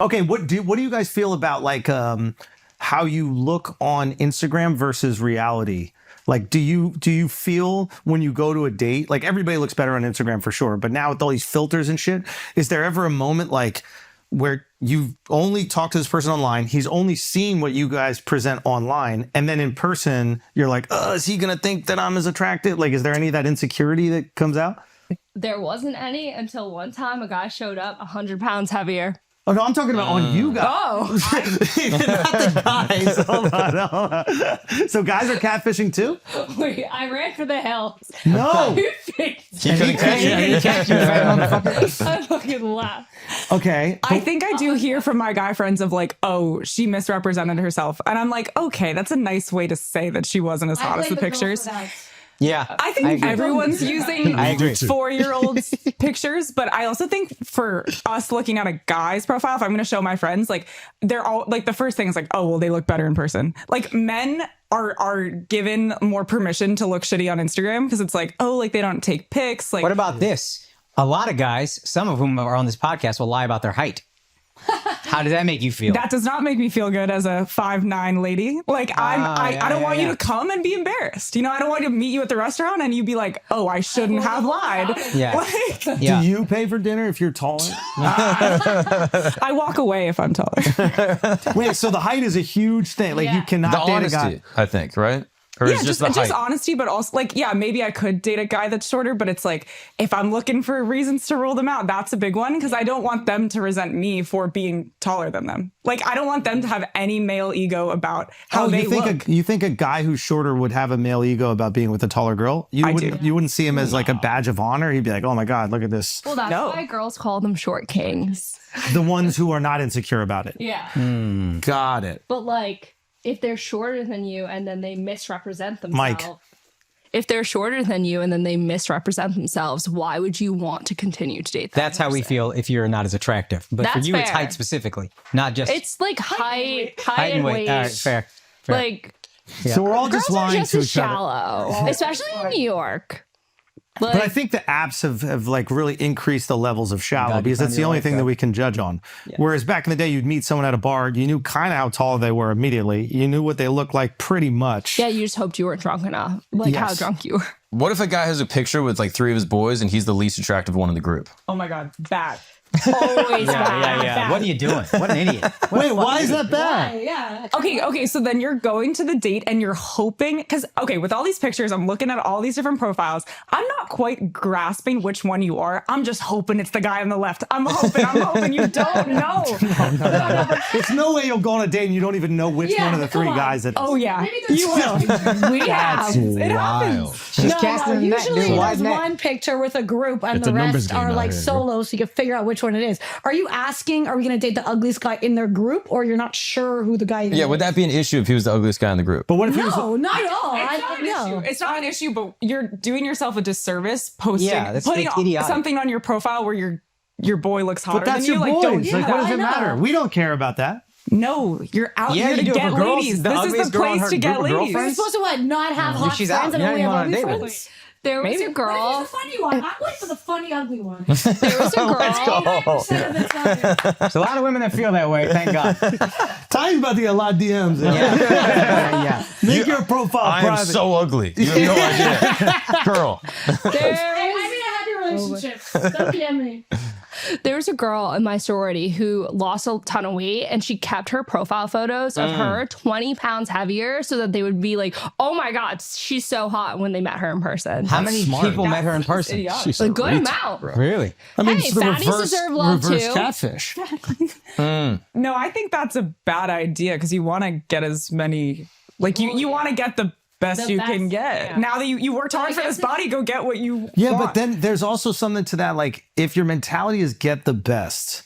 Okay, what do you guys feel about like how you look on Instagram versus reality? Like, do you feel when you go to a date, like everybody looks better on Instagram for sure, but now with all these filters and shit, is there ever a moment like where you only talk to this person online, he's only seen what you guys present online, and then in person, you're like, is he gonna think that I'm as attractive? Like, is there any of that insecurity that comes out? There wasn't any until one time a guy showed up 100 pounds heavier. Oh, no, I'm talking about on you guys. Oh. Not the guys. Hold on. So guys are catfishing too? Wait, I ran for the hills. No. He couldn't catch you. He catch you, I fucking laughed. Okay. I think I do hear from my guy friends of like, oh, she misrepresented herself. And I'm like, okay, that's a nice way to say that she wasn't as hot as the pictures. Yeah. I think everyone's using 4-year-olds pictures, but I also think for us looking at a guy's profile, if I'm going to show my friends, like they're all like the first thing is like, oh, well, they look better in person. Like men are given more permission to look shitty on Instagram because it's like, oh, like they don't take pics. Like, what about this? A lot of guys, some of whom are on this podcast, will lie about their height. How does that make you feel? That does not make me feel good as a 5'9" lady. Like I don't want you to come and be embarrassed. You know, I don't want to meet you at the restaurant and you be like, oh, I shouldn't have lied. Yeah. Like, Do you pay for dinner if you're taller? I walk away if I'm taller. Wait, so the height is a huge thing. Like you cannot The date honesty, a guy. I think, right? Or Yeah, is just the height? honesty, but also like, yeah, maybe I could date a guy that's shorter, but it's like, if I'm looking for reasons to rule them out, that's a big one because I don't want them to resent me for being taller than them. Like, I don't want them to have any male ego about how they look. You think a guy who's shorter would have a male ego about being with a taller girl? You wouldn't see him as like a badge of honor. He'd be like, oh my God, look at this. Well, that's why girls call them short kings. The ones who are not insecure about it. Yeah. Got it. But like, if they're shorter than you and then they misrepresent themselves. Mike. If they're shorter than you and then they misrepresent themselves, why would you want to continue to date them? That's how we feel if you're not as attractive. But for That's you, it's fair. height specifically, not just It's like height and weight. All right, fair. Like, So we're all just girls are lying just to as each other. shallow, especially in New York. Like, But I think the apps have like really increased the levels of shallow God, because that's the only thing that we can judge on. Whereas back in the day, you'd meet someone at a bar, you knew kind of how tall they were immediately. You knew what they looked like pretty much. yeah, you just hoped you weren't drunk enough. Like how drunk you were. What if a guy has a picture with like 3 of his boys and he's the least attractive one in the group? Oh my God, bad. Always Yeah. What are you doing? What an idiot. Wait, why is that bad? Yeah. Okay, so then you're going to the date and you're hoping, because, okay, with all these pictures, I'm looking at all these different profiles. I'm not quite grasping which one you are. I'm just hoping it's the guy on the left. I'm hoping you don't know. There's no way you'll go on a date and you don't even know which one of the 3 guys it is. Oh, yeah, you will. We have. It happens. She's casting a net, usually dude. Wide there's net. one picture with a group and It's the a numbers rest game are out like here, solo, so you can figure out which one it is. Are you asking, are we going to date the ugliest guy in their group, or you're not sure who the guy is? Yeah, would that be an issue if he was the ugliest guy in the group? But what if he was... No, not at all. It's not an issue. It's not an issue, but you're doing yourself a disservice posting, Yeah, putting it's idiotic. something on your profile where your boy looks hotter But that's than you. your Like, don't boys. do Like, that. what does I it know. matter? We don't care about that. No, you're out Yeah, here you to do it get for girls. ladies. The This is ugliest the girl and place her to get group of ladies. We're supposed to what? Not have hot she's friends out. and Yeah, only you have want ugly to date her. friends? There was a What girl. if it's a funny one? I wait for the funny ugly one. There was a girl. 99% of it's ugly. There's a lot of women that feel that way, thank God. Ty's about to get a lot of DMs. Yeah. Make your profile I am private. so ugly. You have no idea. Girl. I'm in a happy relationship. Don't DM me. There was a girl in my sorority who lost a ton of weight, and she kept her profile photos of her 20 pounds heavier so that they would be like, oh my God, she's so hot when they met her in person. How many people met her in person? She's A good amount. Really? I mean, Hey, it's the fatties deserve love reverse too. catfish. No, I think that's a bad idea because you want to get as many, like you want to get the best The you best, can get. yeah. Now that you worked hard for this body, go get what you Yeah, want. but then there's also something to that. Like, if your mentality is get the best,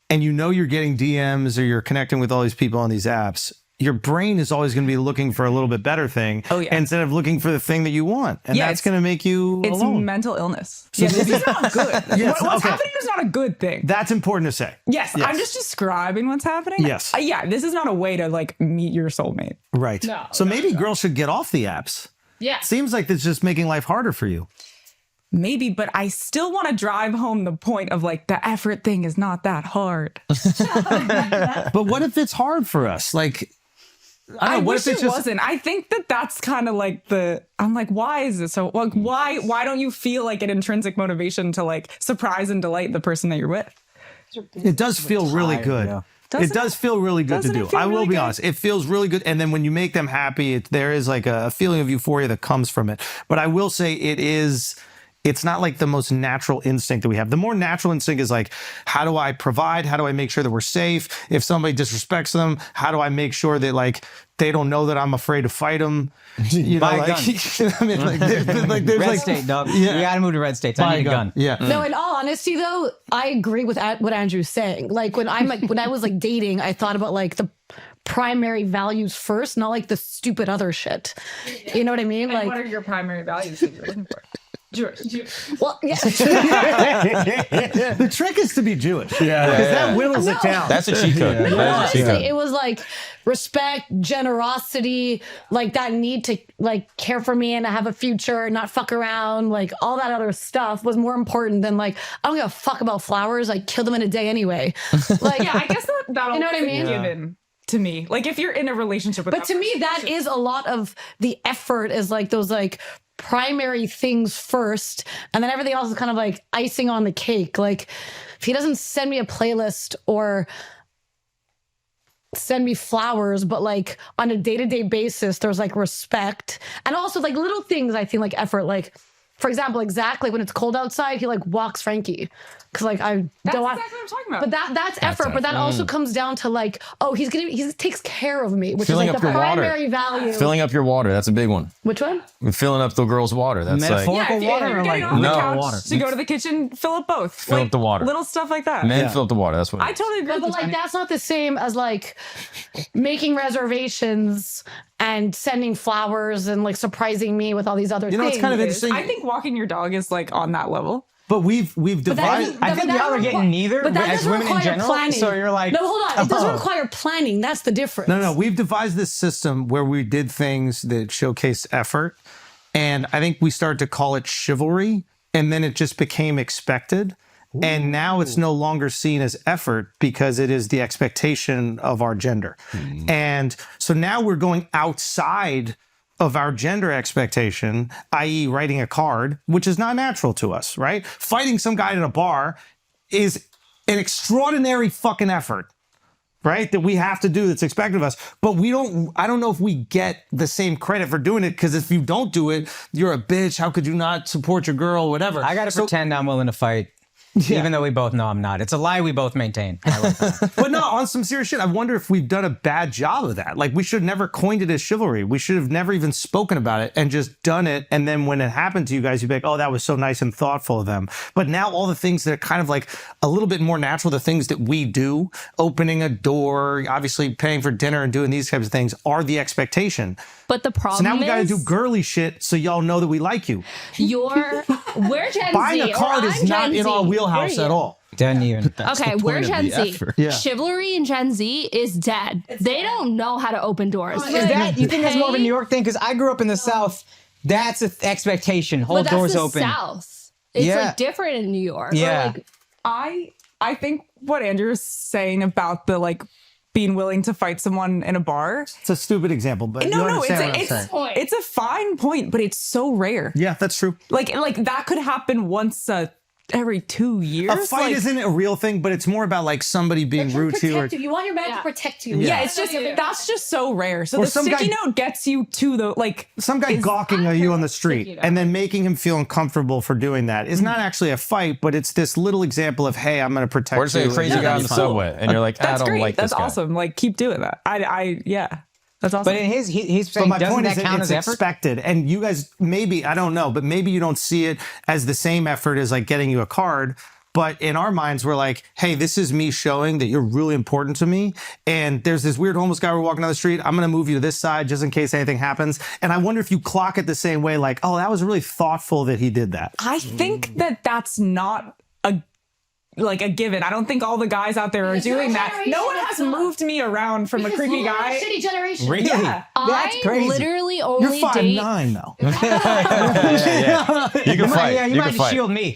and you know you're getting DMs or you're connecting with all these people on these apps, your brain is always going to be looking for a little bit better thing instead of looking for the thing that you want. And that's going to make you It's alone. mental illness. Yeah, this is not good. Yes, What's okay. happening is not a good thing. That's important to say. Yes, I'm just describing what's happening. Yes. Yeah, this is not a way to like meet your soulmate. Right. So maybe girls should get off the apps. Yeah. Seems like it's just making life harder for you. maybe, but I still want to drive home the point of like the effort thing is not that hard. But what if it's hard for us? Like, I don't know, what wish if it's it just wasn't. I think that's kind of like I'm like, why is this so? Like, why don't you feel like an intrinsic motivation to like surprise and delight the person that you're with? it does feel really good. yeah. It does feel really good to Doesn't it do. feel I will really be good? honest. It feels really good. And then when you make them happy, there is like a feeling of euphoria that comes from it. But I will say it's not like the most natural instinct that we have. The more natural instinct is like, how do I provide? How do I make sure that we're safe? If somebody disrespects them, how do I make sure that like they don't know that I'm afraid to fight them? You know, Buy a like, gun. I mean, there's Red like, state, dog. Yeah. We gotta move to red states. I need a gun. Yeah. No, in all honesty, though, I agree with what Andrew's saying. Like when I was like dating, I thought about like the primary values first, not like the stupid other shit. You know what I mean? Like, what are your primary values that you're looking for? Jewish. well, yeah. The trick is to be Jewish. Yeah. Because that whittles it down. That's a cheat code. No, That is a cheat honestly, code. it was like respect, generosity, like that need to like care for me and have a future, not fuck around, like all that other stuff was more important than like, I don't give a fuck about flowers. I kill them in a day anyway. Like, Yeah, I guess that'll You know what I mean? given to me. Like if you're in a relationship with but to me, that is a lot of the effort is like those like primary things first. And then everything else is kind of like icing on the cake. Like if he doesn't send me a playlist or send me flowers, but like on a day-to-day basis, there's like respect. And also like little things, I think like effort, like for example, exactly when it's cold outside, he like walks Frankie. Cause like I That's don't want, exactly what I'm talking about. but that's effort. But that also comes down to like, oh, he takes care of me, which Filling is up like the your water. primary value. Filling up your water. That's a big one. Which one? Filling up the girl's water. That's like Metaphorical if water you're or getting like off the No. couch water? to go to the kitchen, fill up both. Fill up the water. Little stuff like that. men fill up the water. That's what. I totally agree. But with like you. that's not the same as like making reservations and sending flowers and like surprising me with all these other You know, things. it's kind of interesting. I think walking your dog is like on that level. But we've But that divided. doesn't- I but think that y'all are requi- getting neither but that as doesn't women in require general. planning. So you're like, no, hold on. It doesn't require planning. That's the difference. No, we've devised this system where we did things that showcased effort. And I think we started to call it chivalry. And then it just became expected. And now it's no longer seen as effort because it is the expectation of our gender. And so now we're going outside of our gender expectation, i.e. writing a card, which is not natural to us, right? Fighting some guy in a bar is an extraordinary fucking effort, right? That we have to do that's expected of us. But I don't know if we get the same credit for doing it, because if you don't do it, you're a bitch. How could you not support your girl, whatever? I gotta pretend I'm willing to fight. Even though we both know I'm not. It's a lie we both maintain. I like that. But no, on some serious shit, I wonder if we've done a bad job of that. Like, we should have never coined it as chivalry. We should have never even spoken about it and just done it. And then when it happened to you guys, you'd be like, oh, that was so nice and thoughtful of them. But now all the things that are kind of like a little bit more natural, the things that we do, opening a door, obviously paying for dinner and doing these types of things, are the expectation. But the So problem now we got to is do girly shit so y'all know that we like you. we're Gen Buying Z. a card or is I'm not Gen in Z. our wheelhouse We're at you. all. Doesn't even. Okay, we're Gen Z. Yeah. Chivalry in Gen Z is dead. They don't know how to open doors. Is that, you think that's more of a Pay- New York thing? Because I grew up in the South. That's an expectation. Hold But doors that's the open. South. It's Yeah. like different in New York. Yeah. Or like, I think what Andrew's saying about the like being willing to fight someone in a bar. It's a stupid example, but you No, understand what I'm it's saying. it's a fine point, but it's so rare. Yeah, that's true. Like that could happen once every 2 years. A fight isn't a real thing, but it's more about like somebody being rude to you. Or, You want your man to protect you. yeah, it's just that's just so rare. So Or the some sticky guy- note gets you to the like some guy gawking at you on the street and then making him feel uncomfortable for doing that is not actually a fight, but it's this little example of, hey, I'm going to protect Or just like you. a crazy and guy on you're the fine. subway, and you're like, I that's don't great. like That's this guy. awesome. Like keep doing that. Yeah. That's awesome. But in he's But saying, my doesn't point that is that count it's as effort? expected. And you guys, maybe, I don't know, but maybe you don't see it as the same effort as like getting you a card. But in our minds, we're like, hey, this is me showing that you're really important to me. And there's this weird homeless guy we're walking down the street. I'm going to move you to this side just in case anything happens. And I wonder if you clock it the same way, like, oh, that was really thoughtful that he did that. I think that that's not a like a given. I don't think all the guys out there are doing that. No one has moved me around from a creepy guy. Shitty generation. Really? Yeah. That's crazy. Literally You're only date. 5'9" though. You can fight. Yeah, you might have to shield me.